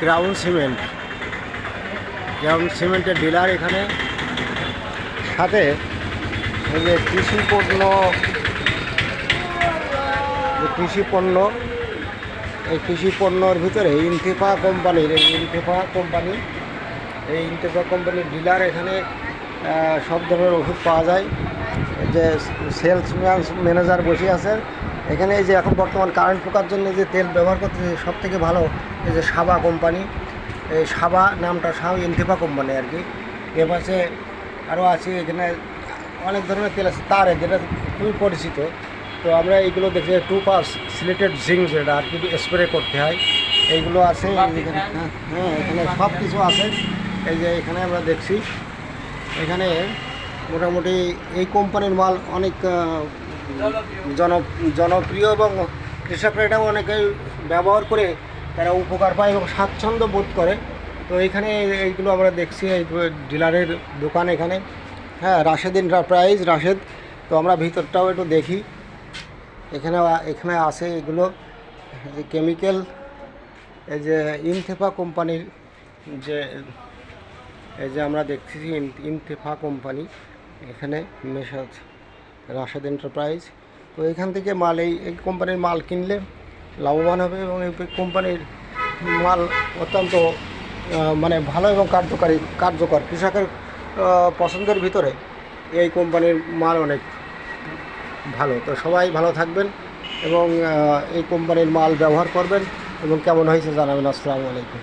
Crown সিমেন্টের dealer এখানে। সাথে এই যে কৃষি পণ্যর ভিতরে ইনতেফা কোম্পানির ডিলার এখানে সব ধরনের ওষুধ পাওয়া যায়। যে ম্যানেজার বসে আছেন এখানে। এই যে এখন বর্তমান কারেন্ট পোকার জন্য যে তেল ব্যবহার করতেছে সব থেকে ভালো এই যে সাবা কোম্পানি। এই সাবা নামটা ইনতেফা কোম্পানি আর কি। এ পাশে আরও আছে, এখানে অনেক ধরনের তেল আছে তার, যেটা খুবই পরিচিত। তো আমরা এইগুলো দেখি 2 সিলেটেড জিঙ্ক, যেটা আর কি স্প্রে করতে হয়, এইগুলো আছে এখানে। হ্যাঁ, এখানে সব কিছু আছে। এই যে এখানে আমরা দেখছি, এখানে মোটামুটি এই কোম্পানির মাল অনেক জনপ্রিয় এবং কৃষকরা এটাও অনেকেই ব্যবহার করে তারা উপকার পায় এবং স্বাচ্ছন্দ্য বোধ করে। তো এইখানে এইগুলো আমরা দেখছি, এই ডিলারের দোকান এখানে। হ্যাঁ, রাশেদ এন্টারপ্রাইজ, রাশেদ। তো আমরা ভিতরটাও একটু দেখি। এখানে আছে এগুলো যে কেমিক্যাল, এই যে ইনতেফা কোম্পানির, যে এই যে আমরা দেখছি ইনতেফা কোম্পানি এখানে মেশাজ রাশেদ এন্টারপ্রাইজ। তো এখান থেকে মাল, এই কোম্পানির মাল কিনলে লাভবান হবে এবং এই কোম্পানির মাল অত্যন্ত মানে ভালো এবং কার্যকর। কৃষকের পছন্দের ভিতরে এই কোম্পানির মাল অনেক ভালো। তো সবাই ভালো থাকবেন এবং এই কোম্পানির মাল ব্যবহার করবেন এবং কেমন হয়েছে জানাবেন। আসসালামু আলাইকুম।